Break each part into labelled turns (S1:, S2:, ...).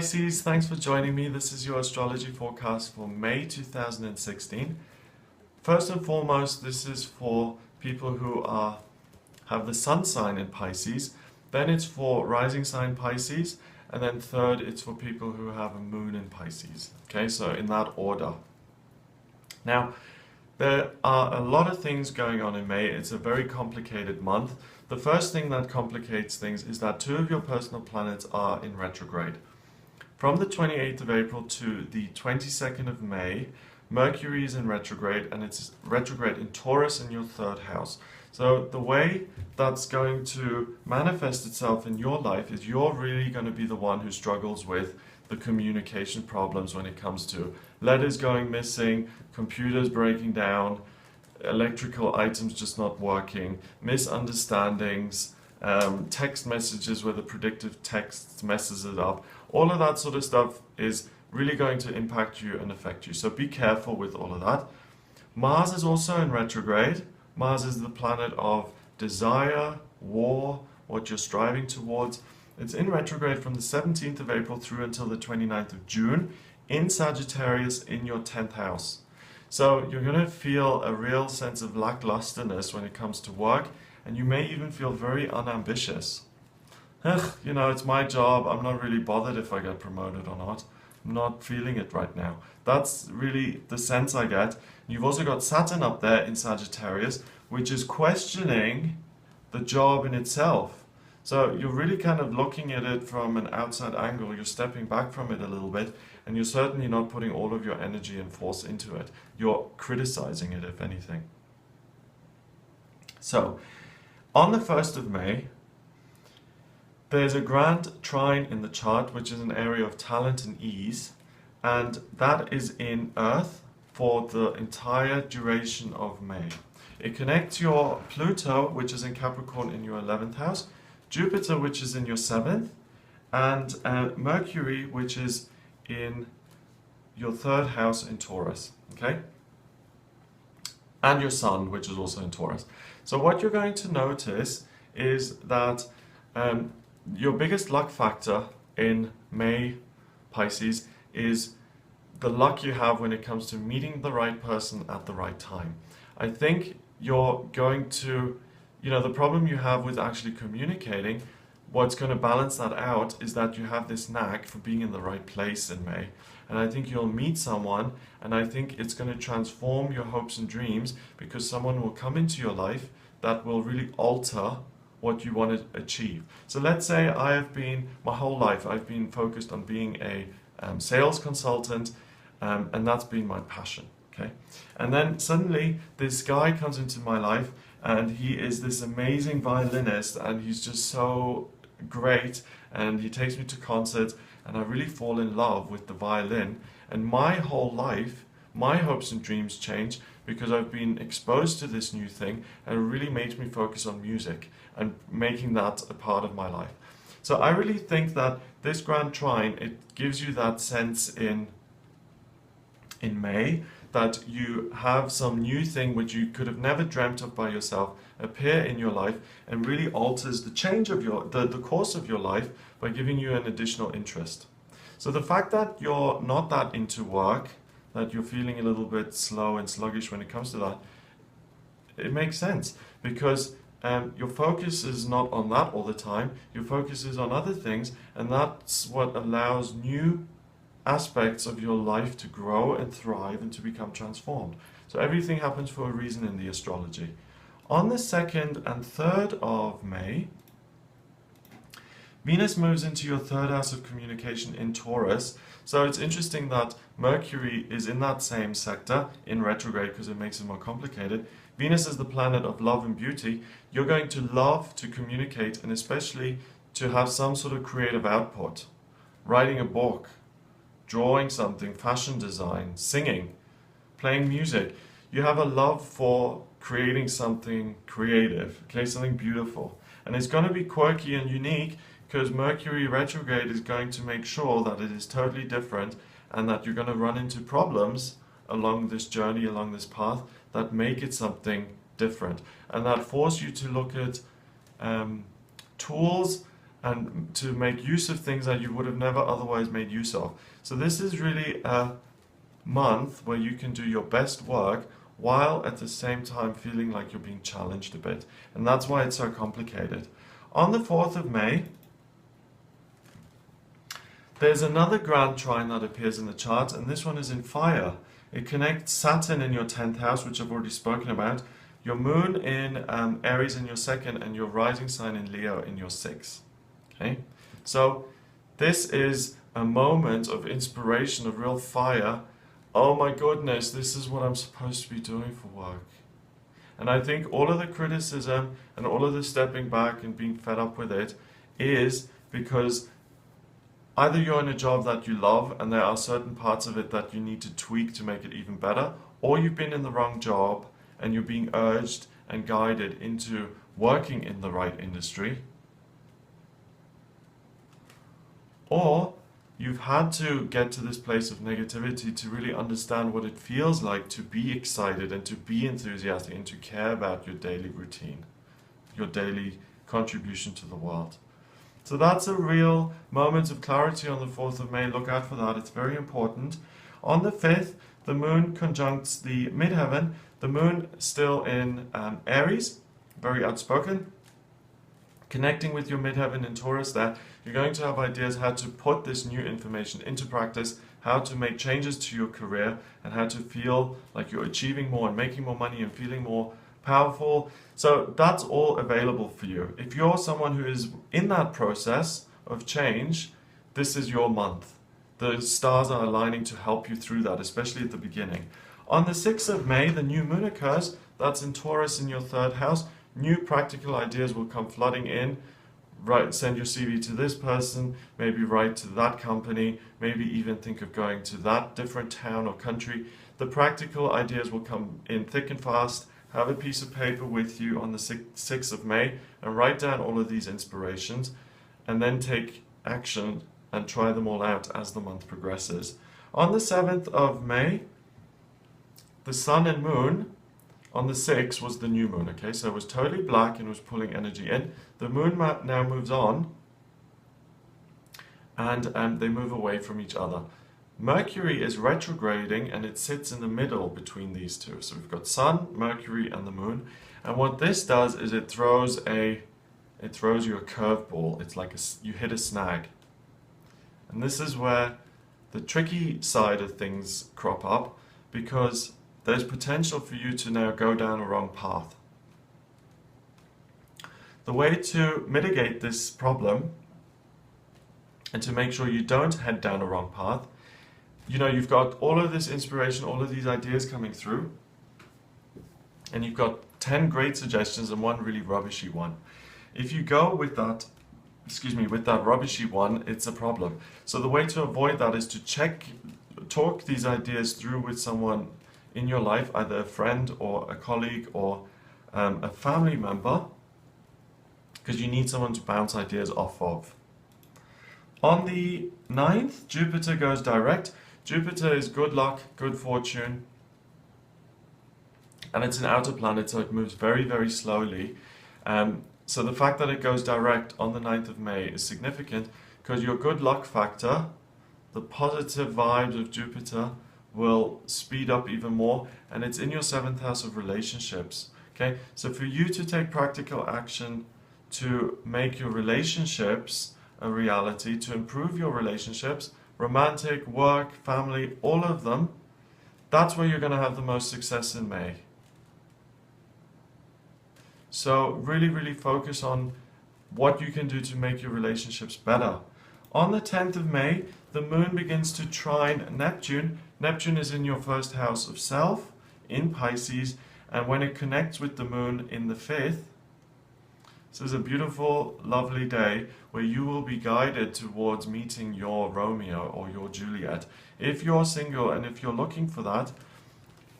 S1: Pisces, thanks for joining me. This is your astrology forecast for May 2016. First and foremost, this is for people who have the sun sign in Pisces. Then it's for rising sign Pisces. And then third, it's for people who have a moon in Pisces. Okay, so in that order. Now, there are a lot of things going on in May. It's a very complicated month. The first thing that complicates things is that two of your personal planets are in retrograde. From the 28th of April to the 22nd of May, Mercury is in retrograde, and it's retrograde in Taurus in your third house. So the way that's going to manifest itself in your life is you're really going to be the one who struggles with the communication problems when it comes to letters going missing, computers breaking down, electrical items just not working, misunderstandings, text messages where the predictive text messes it up. All of that sort of stuff is really going to impact you and affect you. So be careful with all of that. Mars is also in retrograde. Mars is the planet of desire, war, what you're striving towards. It's in retrograde from the 17th of April through until the 29th of June in Sagittarius in your 10th house. So you're going to feel a real sense of lacklusterness when it comes to work, and you may even feel very unambitious. You know, it's my job, I'm not really bothered if I get promoted or not. I'm not feeling it right now. That's really the sense I get. You've also got Saturn up there in Sagittarius, which is questioning the job in itself. So you're really kind of looking at it from an outside angle. You're stepping back from it a little bit, and you're certainly not putting all of your energy and force into it. You're criticizing it, if anything. So, on the 1st of May, there's a grand trine in the chart, which is an area of talent and ease, and that is in Earth for the entire duration of May. It connects your Pluto, which is in Capricorn in your 11th house, Jupiter, which is in your 7th, and Mercury, which is in your 3rd house in Taurus, okay? And your Sun, which is also in Taurus. So what you're going to notice is that your biggest luck factor in May, Pisces, is the luck you have when it comes to meeting the right person at the right time. I think you're going to, the problem you have with actually communicating, what's going to balance that out is that you have this knack for being in the right place in May. And I think you'll meet someone, and I think it's going to transform your hopes and dreams, because someone will come into your life that will really alter what you want to achieve. So let's say my whole life, I've been focused on being a sales consultant, and that's been my passion, okay? And then suddenly this guy comes into my life, and he is this amazing violinist, and he's just so great, and he takes me to concerts, and I really fall in love with the violin, and my whole life, my hopes and dreams change because I've been exposed to this new thing, and it really makes me focus on music and making that a part of my life. So I really think that this grand trine, it gives you that sense in May that you have some new thing which you could have never dreamt of by yourself appear in your life, and really alters the change of the course of your life by giving you an additional interest. So the fact that you're not that into work, that you're feeling a little bit slow and sluggish when it comes to that, it makes sense, because your focus is not on that all the time. Your focus is on other things, and that's what allows new aspects of your life to grow and thrive and to become transformed. So everything happens for a reason in the astrology. On the 2nd and 3rd of May, Venus moves into your 3rd house of communication in Taurus. So it's interesting that Mercury is in that same sector in retrograde, because it makes it more complicated. Venus is the planet of love and beauty. You're going to love to communicate, and especially to have some sort of creative output. Writing a book, drawing something, fashion design, singing, playing music. You have a love for creating something creative, okay, something beautiful. And it's going to be quirky and unique, because Mercury retrograde is going to make sure that it is totally different, and that you're going to run into problems along this journey, along this path, that make it something different, and that force you to look at tools and to make use of things that you would have never otherwise made use of. So this is really a month where you can do your best work while at the same time feeling like you're being challenged a bit. And that's why it's so complicated. On the 4th of May, there's another grand trine that appears in the chart, and this one is in fire. It connects Saturn in your 10th house, which I've already spoken about, your moon in Aries in your 2nd, and your rising sign in Leo in your 6th. Okay? So this is a moment of inspiration, of real fire. Oh my goodness, this is what I'm supposed to be doing for work. And I think all of the criticism and all of the stepping back and being fed up with it is because either you're in a job that you love and there are certain parts of it that you need to tweak to make it even better, or you've been in the wrong job and you're being urged and guided into working in the right industry, or you've had to get to this place of negativity to really understand what it feels like to be excited and to be enthusiastic and to care about your daily routine, your daily contribution to the world. So that's a real moment of clarity on the 4th of May. Look out for that. It's very important. On the 5th, the moon conjuncts the midheaven. The moon still in Aries, very outspoken. Connecting with your midheaven in Taurus there, you're going to have ideas how to put this new information into practice, how to make changes to your career, and how to feel like you're achieving more and making more money and feeling more powerful. So that's all available for you. If you're someone who is in that process of change, this is your month. The stars are aligning to help you through that, especially at the beginning. On the 6th of May, the new moon occurs. That's in Taurus in your 3rd house. New practical ideas will come flooding in. Right, send your CV to this person, maybe write to that company, maybe even think of going to that different town or country. The practical ideas will come in thick and fast. Have a piece of paper with you on the 6th of May and write down all of these inspirations, and then take action and try them all out as the month progresses. On the 7th of May, the sun and moon on the 6th was the new moon, okay? So it was totally black and was pulling energy in. The moon now moves on, and they move away from each other. Mercury is retrograding and it sits in the middle between these two. So we've got Sun, Mercury, and the Moon. And what this does is it throws you a curveball. It's like you hit a snag. And this is where the tricky side of things crop up, because there's potential for you to now go down a wrong path. The way to mitigate this problem and to make sure you don't head down a wrong path, you've got all of this inspiration, all of these ideas coming through, and you've got 10 great suggestions and one really rubbishy one. If you go with that rubbishy one, it's a problem. So the way to avoid that is to talk these ideas through with someone in your life, either a friend or a colleague or a family member, because you need someone to bounce ideas off of. On the 9th, Jupiter goes direct. Jupiter is good luck, good fortune, and it's an outer planet, so it moves very, very slowly. So the fact that it goes direct on the 9th of May is significant, because your good luck factor, the positive vibes of Jupiter, will speed up even more, and it's in your 7th house of relationships. Okay, so for you to take practical action to make your relationships a reality, to improve your relationships, romantic, work, family, all of them, that's where you're going to have the most success in May. So really, really focus on what you can do to make your relationships better. On the 10th of May, the moon begins to trine Neptune. Neptune is in your 1st house of self, in Pisces, and when it connects with the moon in the 5th, this is a beautiful, lovely day where you will be guided towards meeting your Romeo or your Juliet. If you're single and if you're looking for that,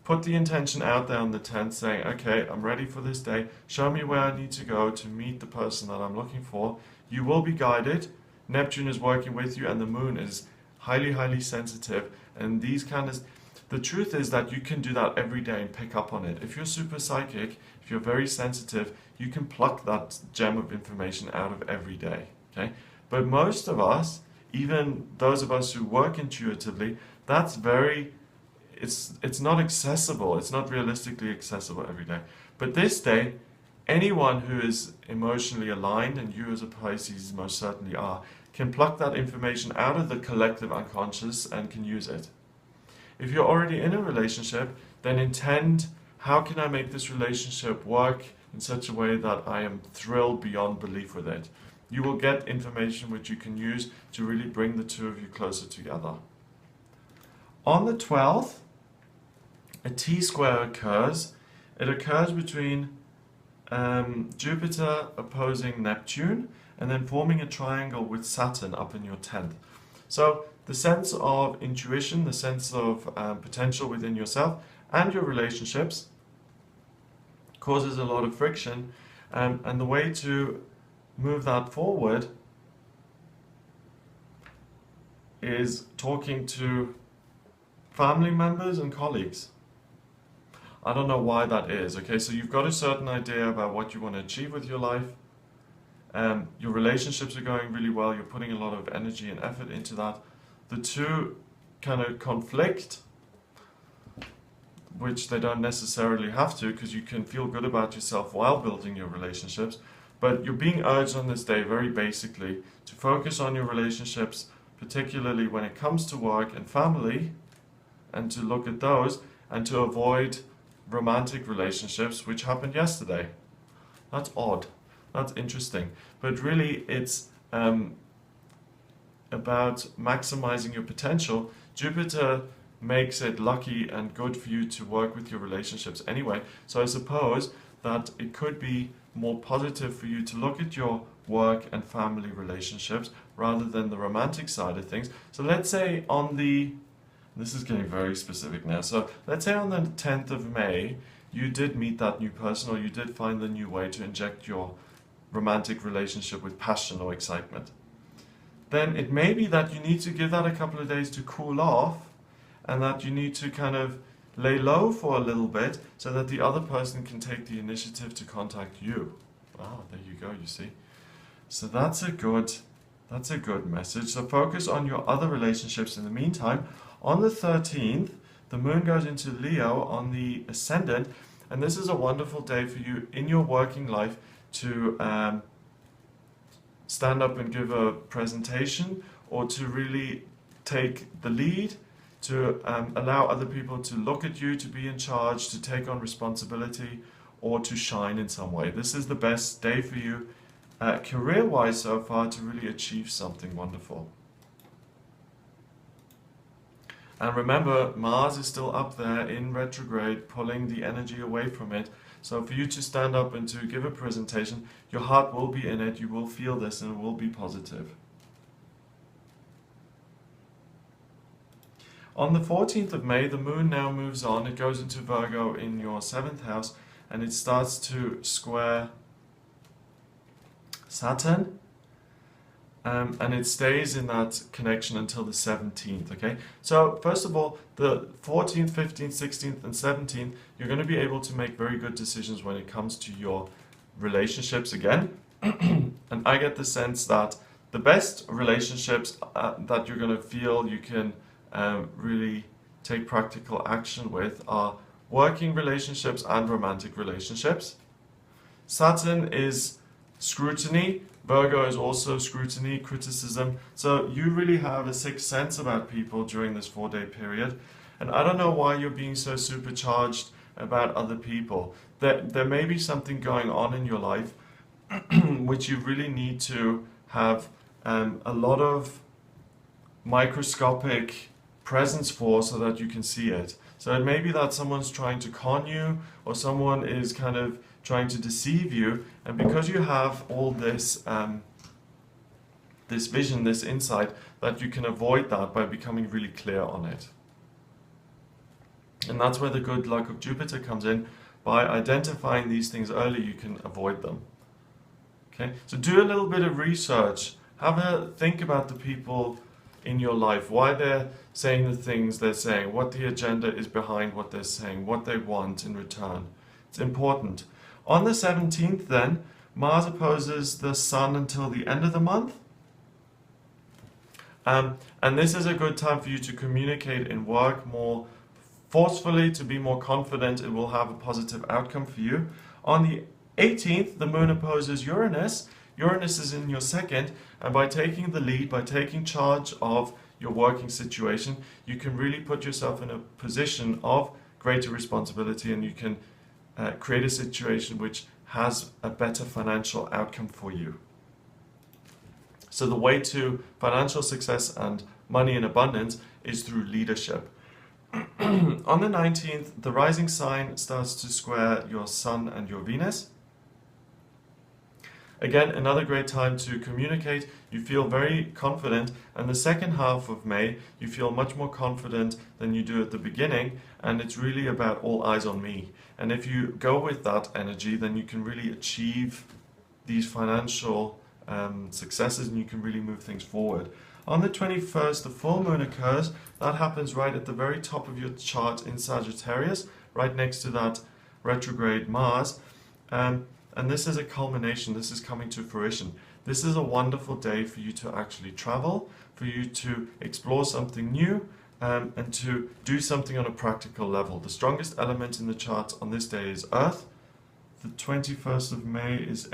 S1: put the intention out there on the 10th, saying, okay, I'm ready for this day. Show me where I need to go to meet the person that I'm looking for. You will be guided. Neptune is working with you, and the moon is highly, highly sensitive. And the truth is that you can do that every day and pick up on it. If you're super psychic, if you're very sensitive, you can pluck that gem of information out of every day. okay? But most of us, even those of us who work intuitively, that's very, it's not accessible, it's not realistically accessible every day. But this day, anyone who is emotionally aligned, and you as a Pisces most certainly are, can pluck that information out of the collective unconscious and can use it. If you're already in a relationship, then intend, how can I make this relationship work in such a way that I am thrilled beyond belief with it? You will get information which you can use to really bring the two of you closer together. On the 12th, a T-square occurs. It occurs between Jupiter opposing Neptune and then forming a triangle with Saturn up in your 10th. So the sense of intuition, the sense of potential within yourself and your relationships causes a lot of friction, and the way to move that forward is talking to family members and colleagues. I don't know why that is, okay? So you've got a certain idea about what you want to achieve with your life. Your relationships are going really well. You're putting a lot of energy and effort into that. The two kind of conflict, which they don't necessarily have to, because you can feel good about yourself while building your relationships. But you're being urged on this day, very basically, to focus on your relationships, particularly when it comes to work and family, and to look at those, and to avoid romantic relationships, which happened yesterday. That's odd. That's interesting. But really, it's about maximizing your potential. Jupiter makes it lucky and good for you to work with your relationships anyway. So I suppose that it could be more positive for you to look at your work and family relationships rather than the romantic side of things. So let's say on the, this is getting very specific now, so let's say on the 10th of May, you did meet that new person, or you did find the new way to inject your romantic relationship with passion or excitement. Then it may be that you need to give that a couple of days to cool off, and that you need to kind of lay low for a little bit so that the other person can take the initiative to contact you. Oh, there you go, you see. So that's a good message. So focus on your other relationships in the meantime. On the 13th, the moon goes into Leo on the Ascendant, and this is a wonderful day for you in your working life to stand up and give a presentation, or to really take the lead, to allow other people to look at you, to be in charge, to take on responsibility, or to shine in some way. This is the best day for you career-wise so far to really achieve something wonderful. And remember, Mars is still up there in retrograde, pulling the energy away from it. So for you to stand up and to give a presentation, your heart will be in it, you will feel this, and it will be positive. On the 14th of May, the moon now moves on. It goes into Virgo in your 7th house, and it starts to square Saturn. And it stays in that connection until the 17th, okay? So first of all, the 14th, 15th, 16th, and 17th, you're going to be able to make very good decisions when it comes to your relationships again. And I get the sense that the best relationships that you're going to feel you can really take practical action with are working relationships and romantic relationships. Saturn is scrutiny. Virgo is also scrutiny, criticism. So you really have a sixth sense about people during this 4-day period. And I don't know why you're being so supercharged about other people. There may be something going on in your life which you really need to have a lot of microscopic presence for, so that you can see it. So it may be that someone's trying to con you, or someone is kind of trying to deceive you, and because you have all this this vision, this insight, that you can avoid that by becoming really clear on it. And that's where the good luck of Jupiter comes in. By identifying these things early, you can avoid them. Okay, so do a little bit of research. Have a think about the people in your life, why they're saying the things they're saying, what the agenda is behind what they're saying, what they want in return. It's important. On the 17th then, Mars opposes the Sun until the end of the month, And this is a good time for you to communicate in work more forcefully, to be more confident. It will have a positive outcome for you. On the 18th, the moon opposes Uranus. Uranus is in your second, and by taking the lead, by taking charge of your working situation, you can really put yourself in a position of greater responsibility, and you can create a situation which has a better financial outcome for you. So the way to financial success and money in abundance is through leadership. On the 19th, the rising sign starts to square your Sun and your Venus. Again, another great time to communicate. You feel very confident, and the second half of May, you feel much more confident than you do at the beginning, and it's really about all eyes on me. And if you go with that energy, then you can really achieve these financial successes, and you can really move things forward. On the 21st, the full moon occurs. That happens right at the very top of your chart in Sagittarius, right next to that retrograde Mars. And this is a culmination. This is coming to fruition. This is a wonderful day for you to actually travel, for you to explore something new, and to do something on a practical level. The strongest element in the chart on this day is Earth. The 21st of May is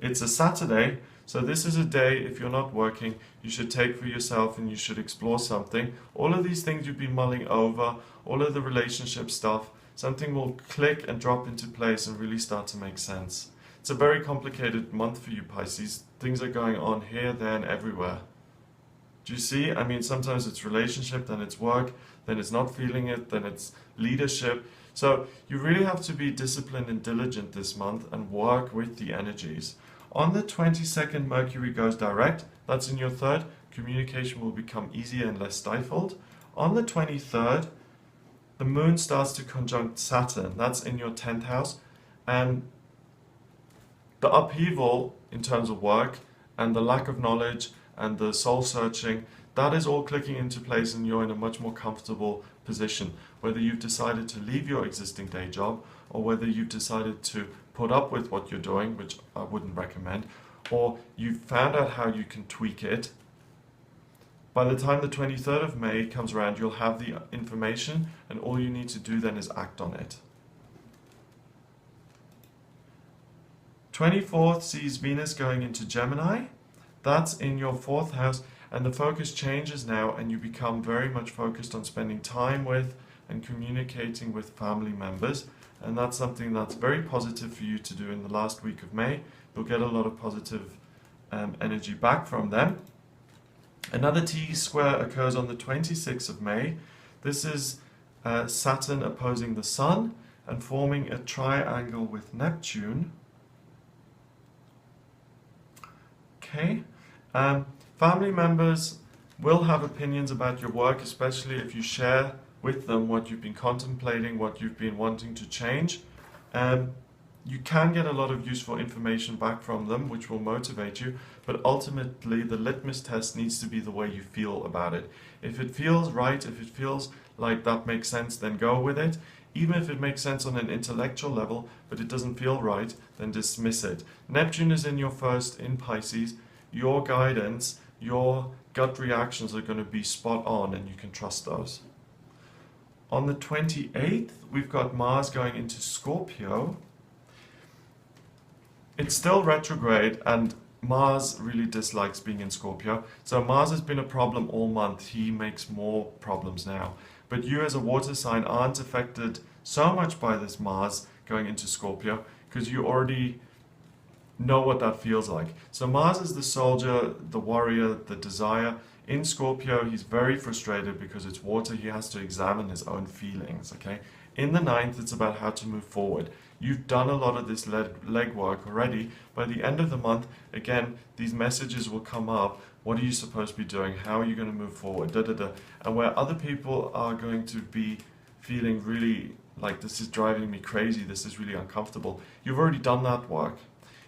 S1: it's a Saturday, so this is a day, if you're not working, you should take for yourself and you should explore something. All of these things you've been mulling over, all of the relationship stuff, something will click and drop into place and really start to make sense. It's a very complicated month for you, Pisces. Things are going on here, there, and everywhere. Do you see? I mean, sometimes it's relationship, then it's work, then it's not feeling it, then it's leadership. So you really have to be disciplined and diligent this month and work with the energies. On the 22nd, Mercury goes direct. That's in your third. Communication will become easier and less stifled. On the 23rd, the moon starts to conjunct Saturn. That's in your 10th house. And the upheaval in terms of work and the lack of knowledge and the soul searching, that is all clicking into place, and you're in a much more comfortable position. Whether you've decided to leave your existing day job, or whether you've decided to put up with what you're doing, which I wouldn't recommend, or you've found out how you can tweak it. By the time the 23rd of May comes around, you'll have the information, and all you need to do then is act on it. 24th sees Venus going into Gemini. That's in your 4th house, and the focus changes now, and you become very much focused on spending time with and communicating with family members. And that's something that's very positive for you to do in the last week of May. You'll get a lot of positive energy back from them. Another T-square occurs on the 26th of May. This is Saturn opposing the Sun and forming a triangle with Neptune. Okay. Family members will have opinions about your work, especially if you share with them what you've been contemplating, what you've been wanting to change. You can get a lot of useful information back from them, which will motivate you, but ultimately the litmus test needs to be the way you feel about it. If it feels right, if it feels like that makes sense, then go with it. Even if it makes sense on an intellectual level, but it doesn't feel right, then dismiss it. Neptune is in your first in Pisces. Your guidance, your gut reactions are going to be spot on, and you can trust those. On the 28th, we've got Mars going into Scorpio. It's still retrograde, and Mars really dislikes being in Scorpio. So Mars has been a problem all month. He makes more problems now. But you as a water sign aren't affected so much by this Mars going into Scorpio, because you already know what that feels like. So Mars is the soldier, the warrior, the desire. In Scorpio, he's very frustrated because it's water. He has to examine his own feelings, okay? In the 9th, it's about how to move forward. You've done a lot of this legwork already. By the end of the month, again, these messages will come up. What are you supposed to be doing? How are you going to move forward? And where other people are going to be feeling really like, this is driving me crazy, this is really uncomfortable, you've already done that work.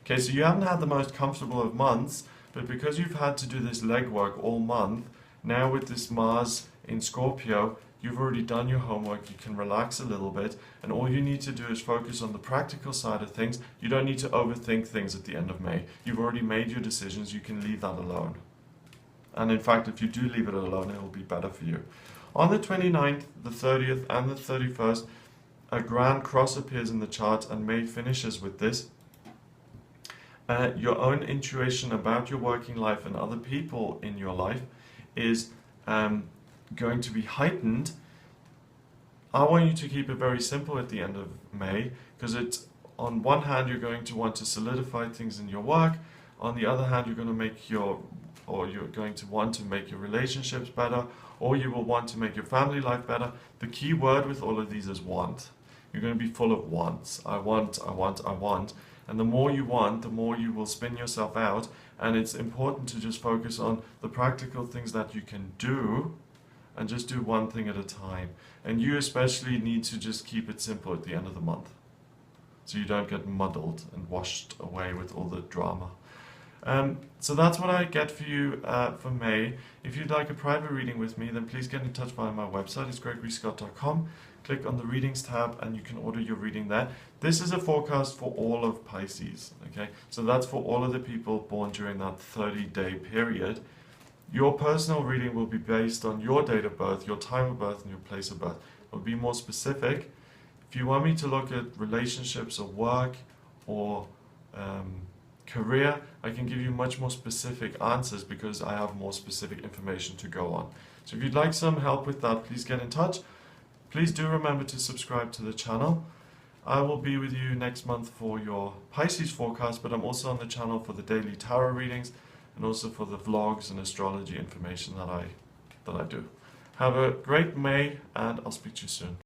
S1: Okay, so you haven't had the most comfortable of months, but because you've had to do this legwork all month, now with this Mars in Scorpio, you've already done your homework, you can relax a little bit, and all you need to do is focus on the practical side of things. You don't need to overthink things at the end of May. You've already made your decisions, you can leave that alone. And in fact, if you do leave it alone, it will be better for you. On the 29th, the 30th, and the 31st, a grand cross appears in the chart, and May finishes with this. Your own intuition about your working life and other people in your life is going to be heightened. I want you to keep it very simple at the end of May, because it's, on one hand, you're going to want to solidify things in your work. On the other hand, you're going to want to make your relationships better, or you will want to make your family life better. The key word with all of these is want. You're going to be full of wants. I want, I want, I want. And the more you want, the more you will spin yourself out. And it's important to just focus on the practical things that you can do, and just do one thing at a time. And you especially need to just keep it simple at the end of the month, so you don't get muddled and washed away with all the drama. So that's what I get for you for May. If you'd like a private reading with me, then please get in touch via my website. It's gregoryscott.com. Click on the readings tab and you can order your reading there. This is a forecast for all of Pisces, okay? So that's for all of the people born during that 30-day period. Your personal reading will be based on your date of birth, your time of birth, and your place of birth. It will be more specific. If you want me to look at relationships or work or career, I can give you much more specific answers because I have more specific information to go on. So if you'd like some help with that, please get in touch. Please do remember to subscribe to the channel. I will be with you next month for your Pisces forecast, but I'm also on the channel for the daily tarot readings and also for the vlogs and astrology information that I do. Have a great May, and I'll speak to you soon.